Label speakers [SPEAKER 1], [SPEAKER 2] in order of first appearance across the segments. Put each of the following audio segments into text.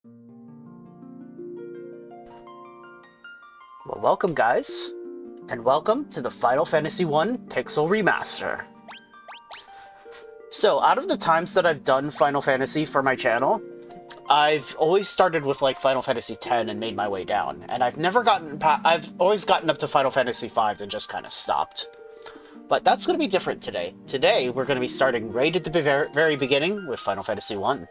[SPEAKER 1] Well, welcome guys, and welcome to the Final Fantasy I Pixel Remaster. So, out of the times that I've done Final Fantasy for my channel, I've always started with like Final Fantasy X and made my way down, and I've always gotten up to Final Fantasy V and just kind of stopped. But that's going to be different today. Today, we're going to be starting right at the very beginning with Final Fantasy I.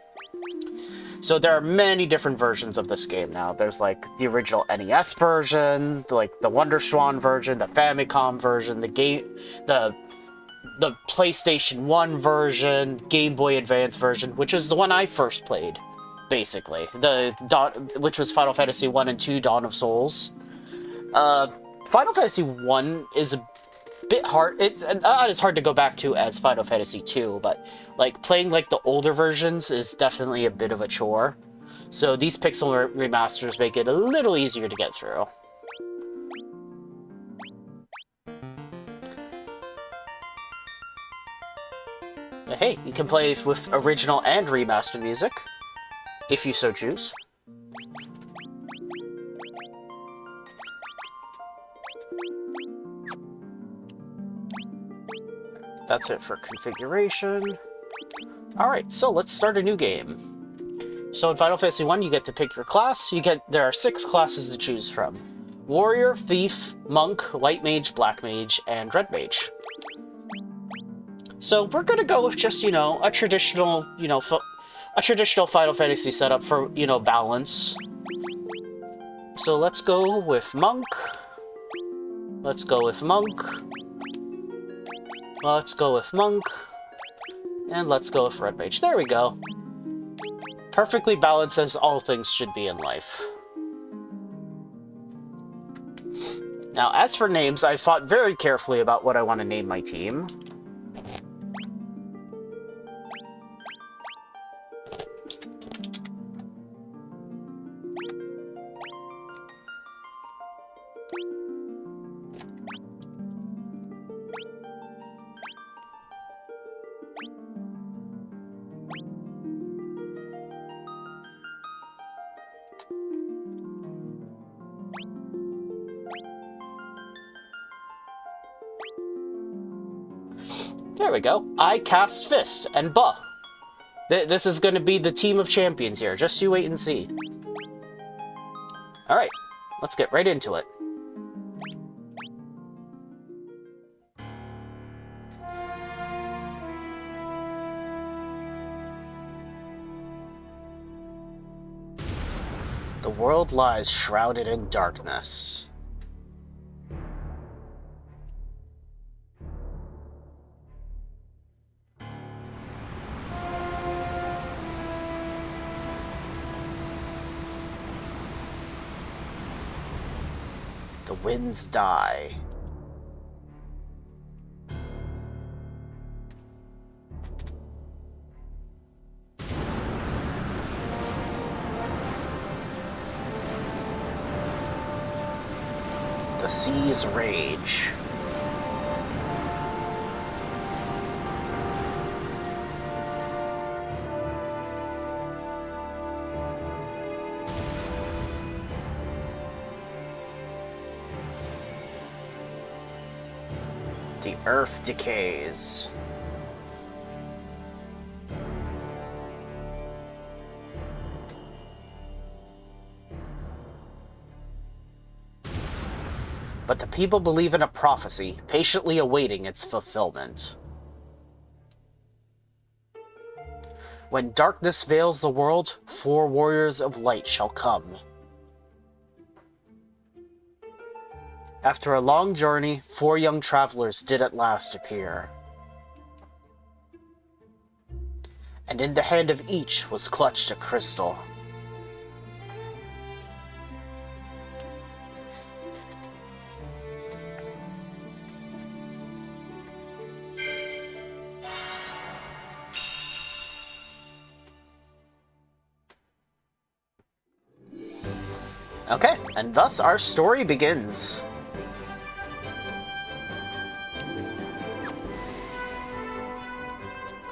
[SPEAKER 1] So there are many different versions of this game now. There's like the original NES version, like the WonderSwan version, the Famicom version, the PlayStation 1 version, Game Boy Advance version, which is the one I first played, basically. Which was Final Fantasy 1 and 2 Dawn of Souls. Final Fantasy 1 is a bit hard. It's not as hard to go back to as Final Fantasy 2, but like playing like the older versions is definitely a bit of a chore. So these Pixel Remasters make it a little easier to get through. Hey, you can play with original and remastered music, if you so choose. That's it for configuration. Alright, so let's start a new game. So in Final Fantasy I, you get to pick your class. There are 6 classes to choose from. Warrior, Thief, Monk, White Mage, Black Mage, and Red Mage. So we're gonna go with just, a traditional, Final Fantasy setup for, balance. So let's go with Monk. Let's go with Monk. Let's go with Monk. And let's go with Red Mage. There we go. Perfectly balanced as all things should be in life. Now, as for names, I thought very carefully about what I want to name my team. There we go. I cast Fist and Buh. This is going to be the team of champions here. Just you wait and see. Alright, let's get right into it. The world lies shrouded in darkness. The winds die. The seas rage. The earth decays. But the people believe in a prophecy, patiently awaiting its fulfillment. When darkness veils the world, 4 warriors of light shall come. After a long journey, 4 young travelers did at last appear. And in the hand of each was clutched a crystal. Okay, and thus our story begins.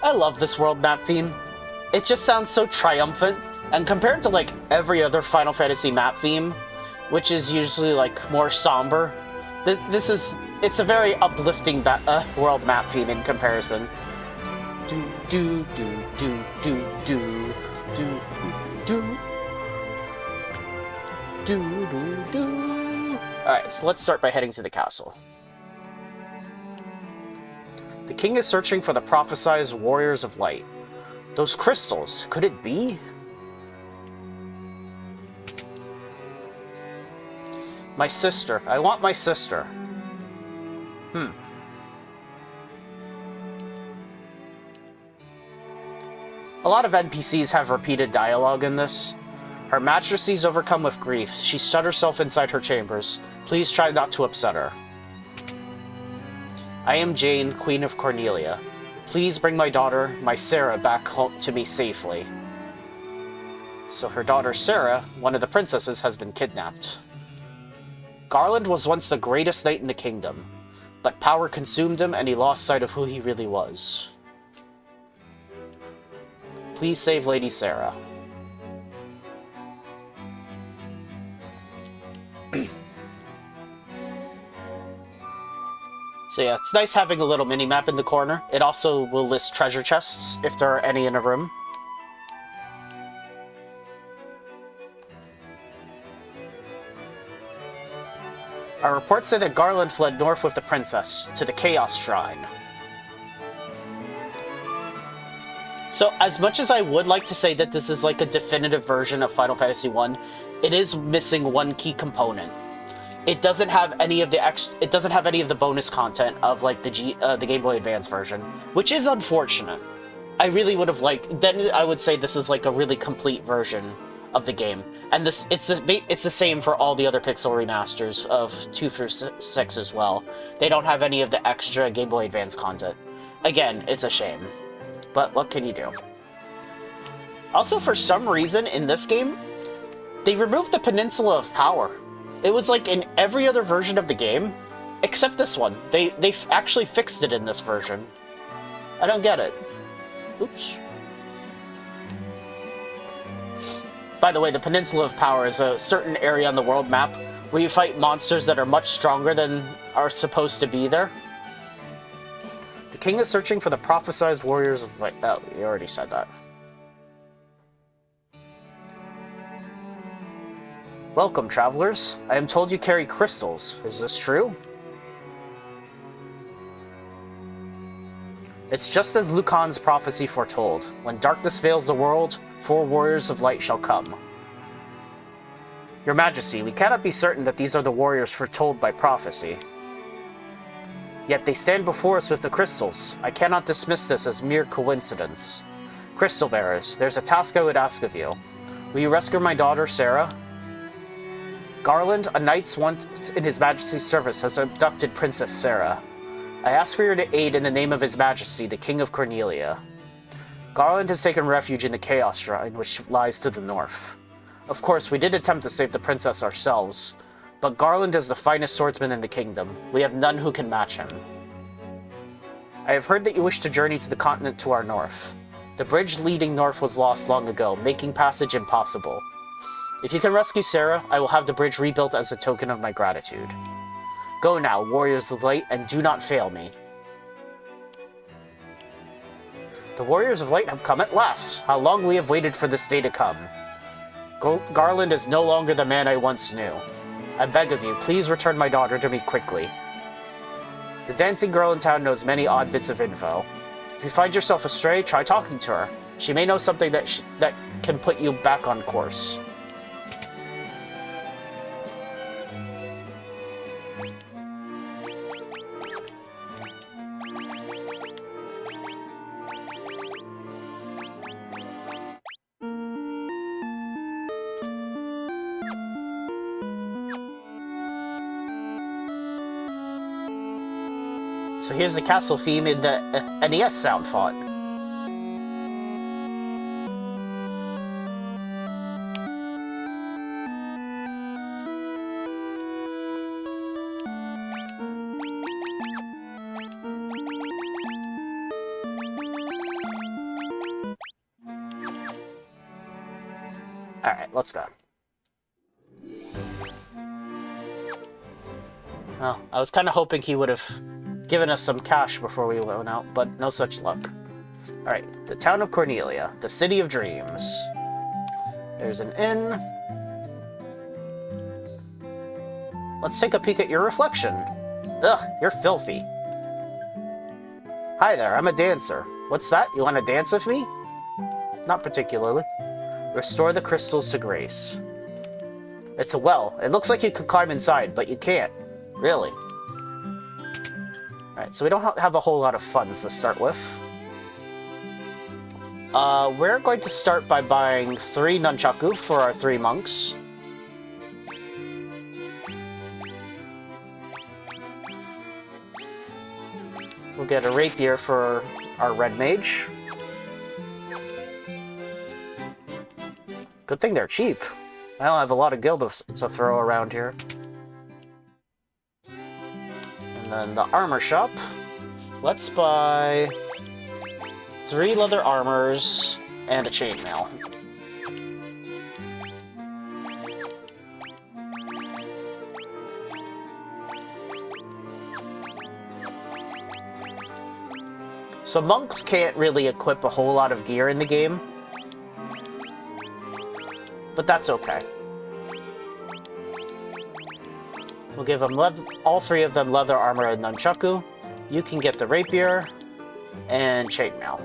[SPEAKER 1] I love this world map theme. It just sounds so triumphant. And compared to, like, every other Final Fantasy map theme, which is usually, like, more somber, it's a very uplifting world map theme in comparison. Do, do, do, do, do, do, do, do, do, do, do. Alright, so let's start by heading to the castle. The king is searching for the prophesized warriors of light. Those crystals, could it be? My sister. I want my sister. A lot of NPCs have repeated dialogue in this. Her Majesty is overcome with grief. She shut herself inside her chambers. Please try not to upset her. I am Jane, Queen of Cornelia. Please bring my daughter, my Sarah, back home to me safely. So her daughter Sarah, one of the princesses, has been kidnapped. Garland was once the greatest knight in the kingdom, but power consumed him and he lost sight of who he really was. Please save Lady Sarah. So yeah, it's nice having a little mini-map in the corner. It also will list treasure chests, if there are any in a room. Our reports say that Garland fled north with the princess, to the Chaos Shrine. So, as much as I would like to say that this is like a definitive version of Final Fantasy I, it is missing one key component. It doesn't have any of the bonus content of like the Game Boy Advance version, which is unfortunate. I really would have liked. Then I would say this is like a really complete version of the game, and it's the same for all the other Pixel remasters of 2 through 6 as well. They don't have any of the extra Game Boy Advance content. Again, it's a shame, but what can you do? Also, for some reason in this game, they removed the Peninsula of Power. It was like in every other version of the game, except this one. They actually fixed it in this version. I don't get it. Oops. By the way, the Peninsula of Power is a certain area on the world map where you fight monsters that are much stronger than are supposed to be there. The king is searching for the prophesized warriors of light. Oh, you already said that. Welcome, travelers. I am told you carry crystals. Is this true? It's just as Lucan's prophecy foretold. When darkness veils the world, 4 warriors of light shall come. Your Majesty, we cannot be certain that these are the warriors foretold by prophecy. Yet they stand before us with the crystals. I cannot dismiss this as mere coincidence. Crystal bearers, there's a task I would ask of you. Will you rescue my daughter, Sarah? Garland, a knight once in His Majesty's service, has abducted Princess Sarah. I ask for your aid in the name of His Majesty, the King of Cornelia. Garland has taken refuge in the Chaos Shrine, which lies to the north. Of course, we did attempt to save the princess ourselves, but Garland is the finest swordsman in the kingdom. We have none who can match him. I have heard that you wish to journey to the continent to our north. The bridge leading north was lost long ago, making passage impossible. If you can rescue Sarah, I will have the bridge rebuilt as a token of my gratitude. Go now, warriors of light, and do not fail me. The warriors of light have come at last. How long we have waited for this day to come. Garland is no longer the man I once knew. I beg of you, please return my daughter to me quickly. The dancing girl in town knows many odd bits of info. If you find yourself astray, try talking to her. She may know something that can put you back on course. So here's the castle theme in the NES sound font. Alright, let's go. Well, I was kind of hoping he would have given us some cash before we went out, but no such luck. Alright, the town of Cornelia, the city of dreams. There's an inn. Let's take a peek at your reflection. Ugh, you're filthy. Hi there, I'm a dancer. What's that? You want to dance with me? Not particularly. Restore the crystals to grace. It's a well. It looks like you could climb inside, but you can't. Really. Alright, so we don't have a whole lot of funds to start with. We're going to start by buying 3 Nunchaku for our 3 monks. We'll get a rapier for our Red Mage. Good thing they're cheap. I don't have a lot of gil to throw around here. And then the armor shop. Let's buy 3 leather armors and a chainmail. So monks can't really equip a whole lot of gear in the game, but that's okay. We'll give them all 3 of them leather armor and Nunchaku. You can get the rapier and chainmail.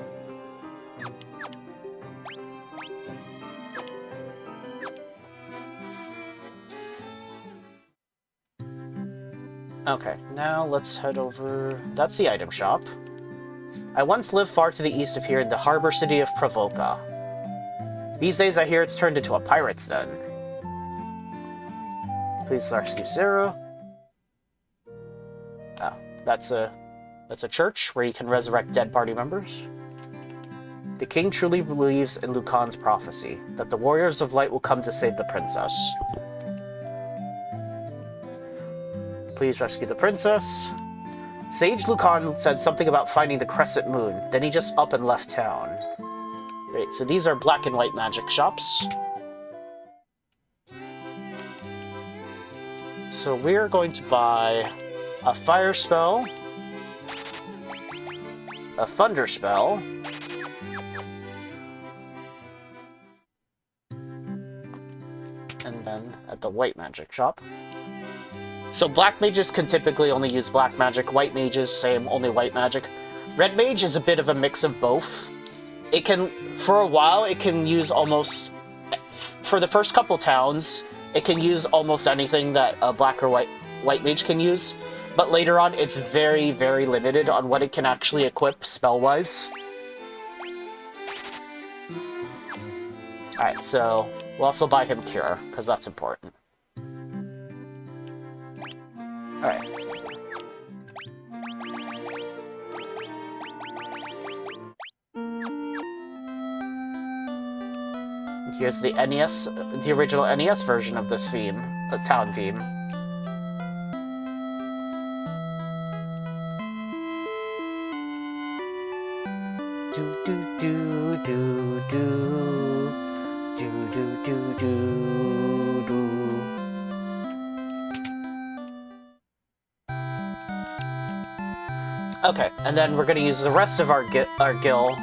[SPEAKER 1] Okay, now let's head over... That's the item shop. I once lived far to the east of here in the harbor city of Provoca. These days I hear it's turned into a pirate's den. Please rescue Sarah. Oh, that's a church where you can resurrect dead party members. The king truly believes in Lucan's prophecy, that the warriors of light will come to save the princess. Please rescue the princess. Sage Lucan said something about finding the crescent moon, then he just up and left town. Great, so these are black and white magic shops. So we're going to buy a fire spell, a thunder spell, and then at the white magic shop. So black mages can typically only use black magic, white mages, same, only white magic. Red mage is a bit of a mix of both. It can, for a while, it can use almost, for the first couple towns, it can use almost anything that a black or white mage can use, but later on it's very, very limited on what it can actually equip spell-wise. Alright, so we'll also buy him Cure, because that's important. Alright. Here's the NES, the original NES version of this theme, the town theme. Do do do do do do do do do do. Okay, and then we're going to use the rest of our gil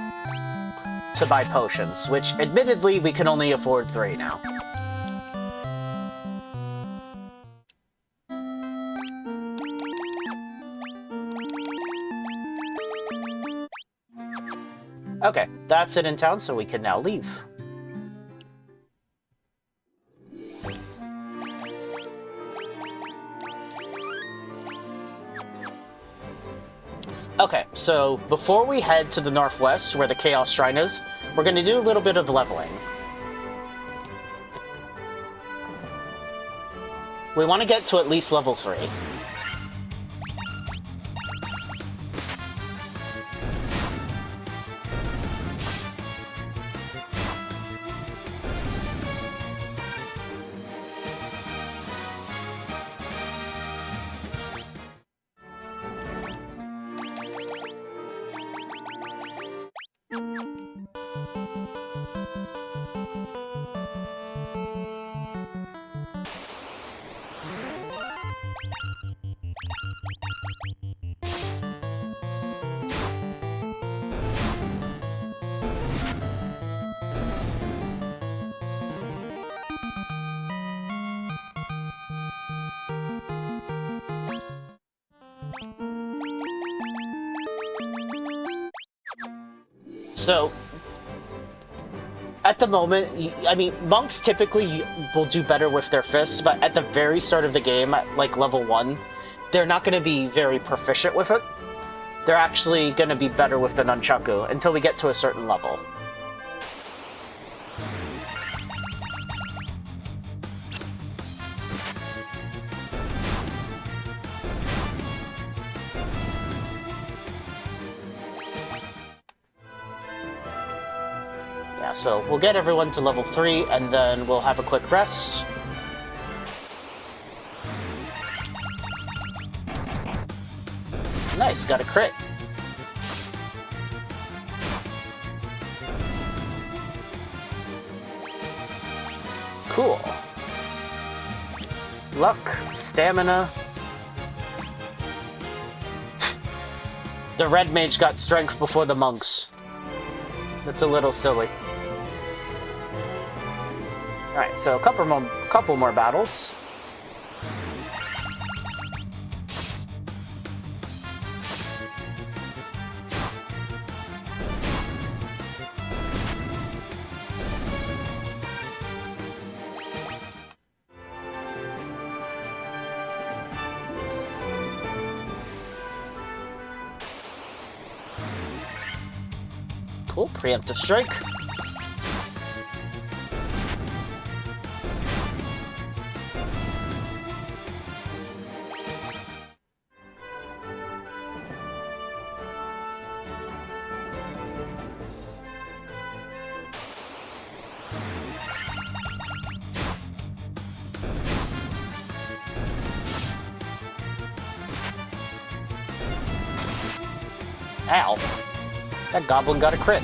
[SPEAKER 1] to buy potions, which, admittedly, we can only afford 3 now. Okay, that's it in town, so we can now leave. Okay, so before we head to the northwest, where the Chaos Shrine is, we're going to do a little bit of leveling. We want to get to at least level 3. So, at the moment, I mean, monks typically will do better with their fists, but at the very start of the game, at like level 1, they're not going to be very proficient with it. They're actually going to be better with the Nunchaku until we get to a certain level. Yeah, so we'll get everyone to level 3, and then we'll have a quick rest. Nice, got a crit. Cool. Luck, stamina. The Red Mage got strength before the monks. That's a little silly. Alright, so a couple more battles. Cool, preemptive strike. Ow. That goblin got a crit.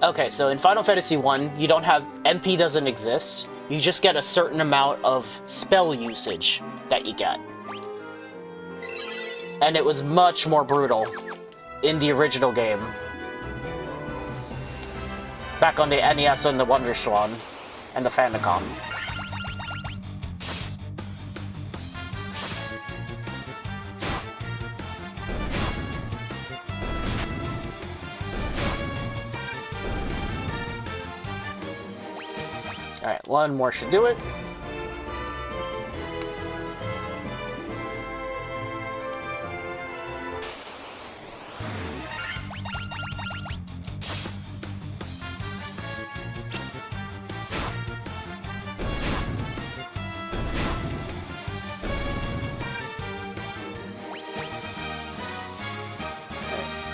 [SPEAKER 1] Okay, so in Final Fantasy 1, you don't have... MP doesn't exist. You just get a certain amount of spell usage that you get. And it was much more brutal in the original game. Back on the NES and the Wonder Swan and the Famicom. Alright, one more should do it.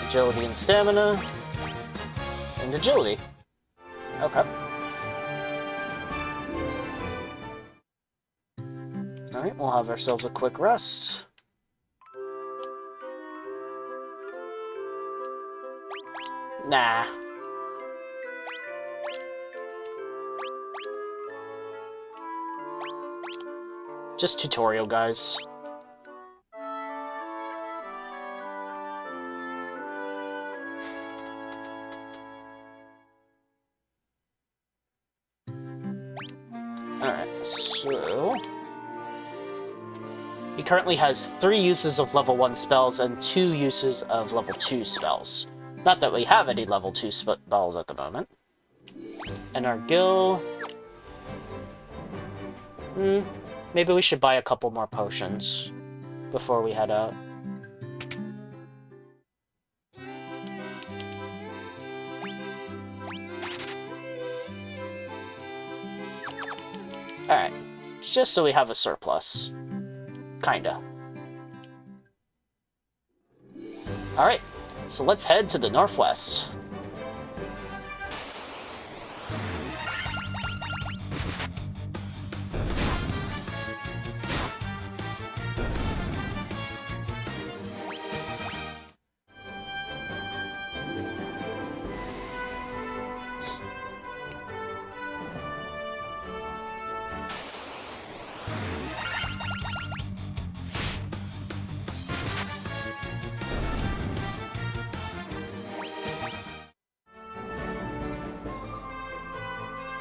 [SPEAKER 1] Agility and stamina. And agility. Okay. Alright, we'll have ourselves a quick rest. Nah. Just tutorial, guys. Alright, so... he currently has 3 uses of level 1 spells and 2 uses of level 2 spells. Not that we have any level 2 spells at the moment. And our Gil... maybe we should buy a couple more potions before we head out. Alright, just so we have a surplus. Kinda. Alright, so let's head to the northwest.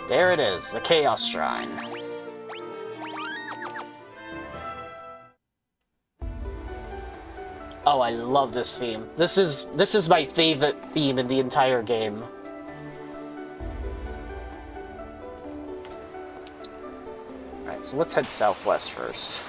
[SPEAKER 1] There it is, the Chaos Shrine. Oh, I love this theme. This is my favorite theme in the entire game. Alright, so let's head southwest first.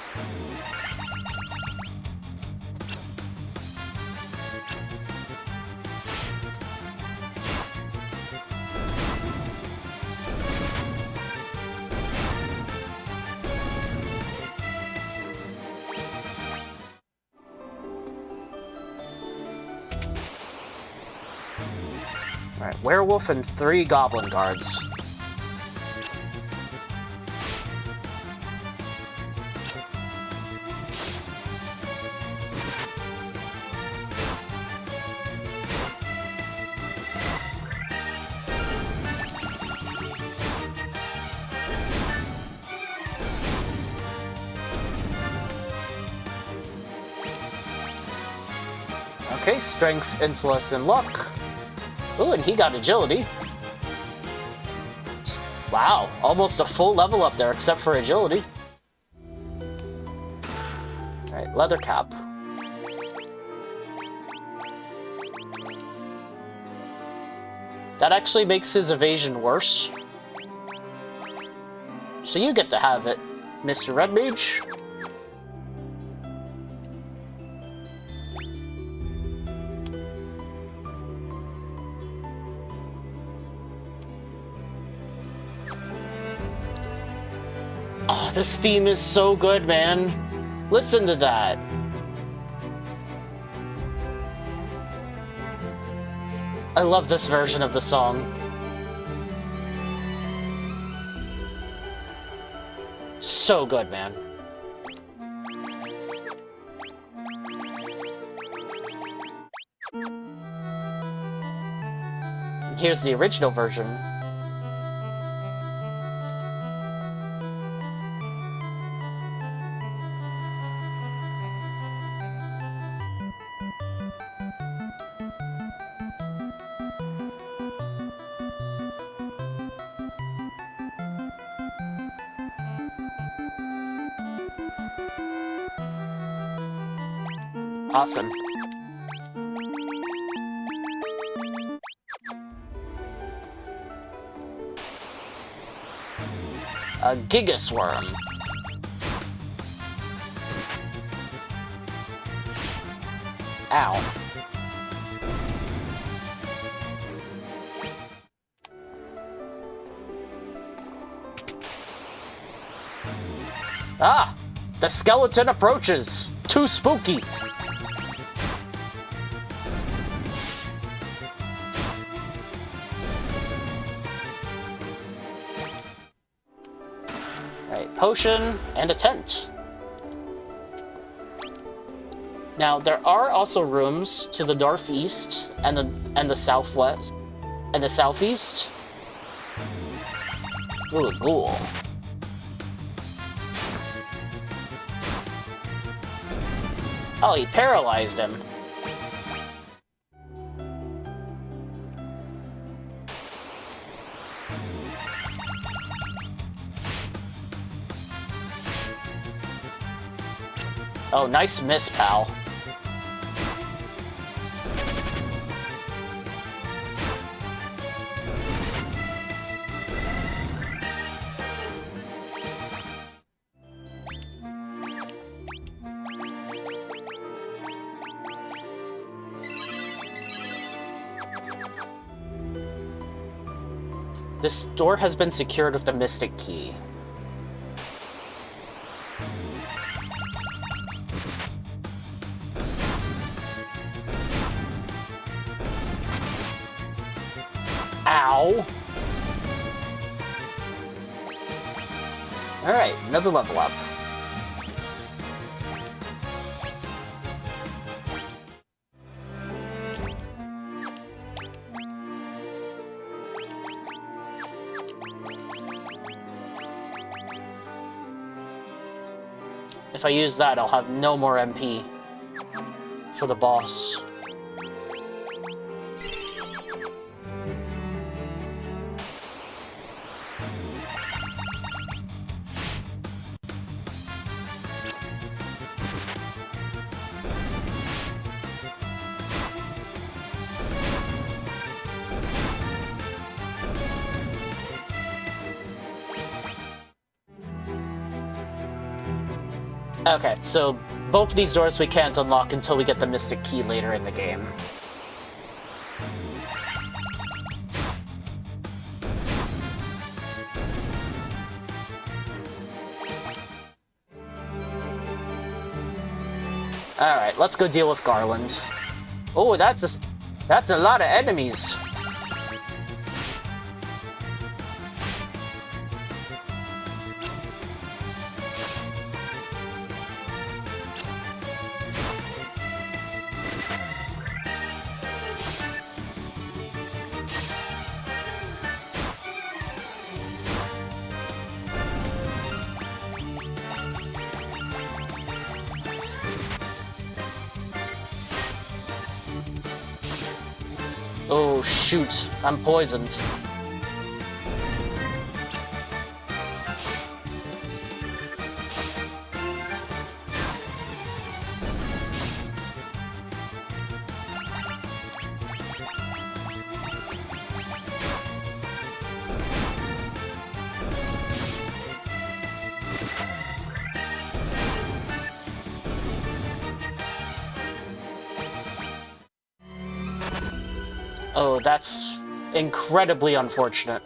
[SPEAKER 1] Alright, werewolf and 3 goblin guards. Okay, strength, intellect, and luck. Ooh, and he got agility. Wow, almost a full level up there, except for agility. Alright, leather cap. That actually makes his evasion worse. So you get to have it, Mr. Red Mage. Oh, this theme is so good, man. Listen to that. I love this version of the song. So good, man. And here's the original version. Awesome. A Gigas Worm. Ow. Ah! The skeleton approaches! Too spooky! Alright, potion and a tent. Now, there are also rooms to the northeast and the southwest and the southeast. Ooh, a ghoul. Oh, he paralyzed him. Oh, nice miss, pal. This door has been secured with the Mystic Key. Ow! Alright, another level up. If I use that, I'll have no more MP for the boss. Okay, so both of these doors we can't unlock until we get the Mystic Key later in the game. Alright, let's go deal with Garland. Oh, that's a lot of enemies. Oh shoot, I'm poisoned. Oh, that's incredibly unfortunate.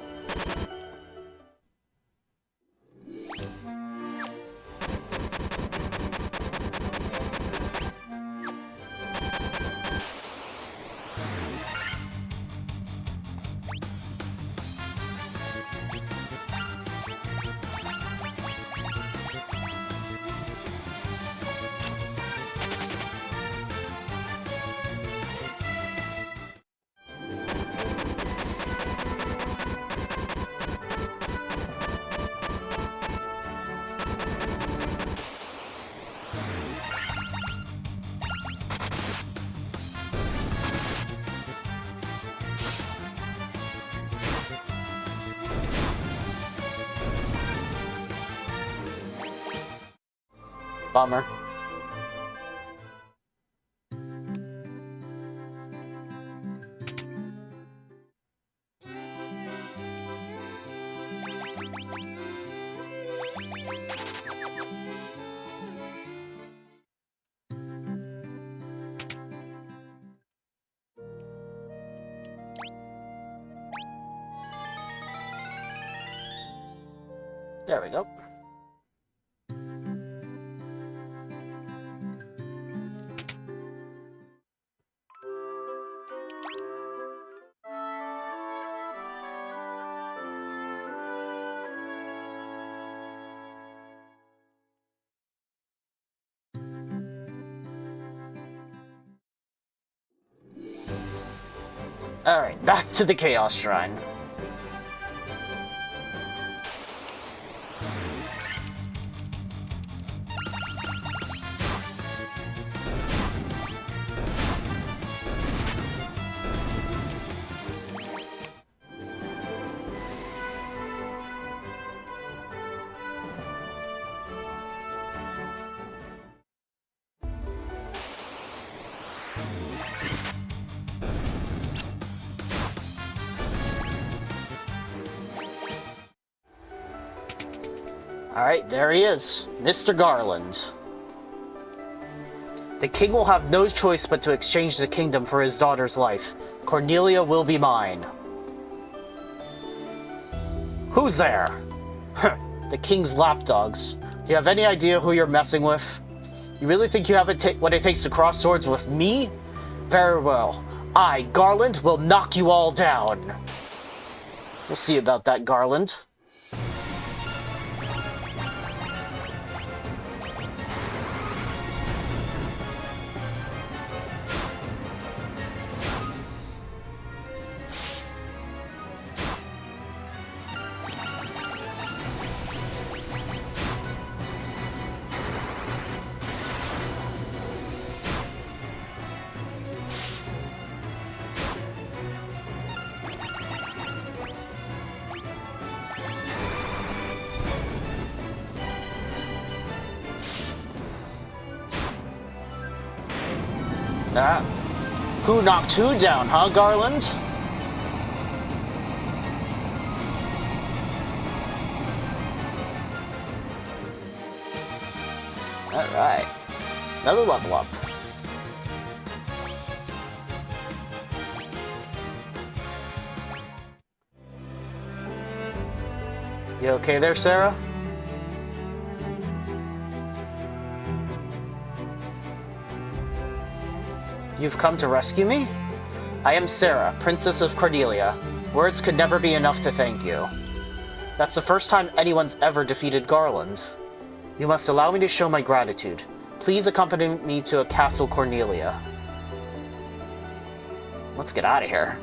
[SPEAKER 1] Bummer. There we go. Alright, back to the Chaos Shrine. Alright, there he is, Mr. Garland. The king will have no choice but to exchange the kingdom for his daughter's life. Cornelia will be mine. Who's there? The king's lapdogs. Do you have any idea who you're messing with? You really think you have what it takes to cross swords with me? Very well. I, Garland, will knock you all down. We'll see about that, Garland. Who knocked who down, huh, Garland? Alright. Another level up. You okay there, Sarah? You've come to rescue me? I am Sarah, Princess of Cornelia. Words could never be enough to thank you. That's the first time anyone's ever defeated Garland. You must allow me to show my gratitude. Please accompany me to Castle Cornelia. Let's get out of here.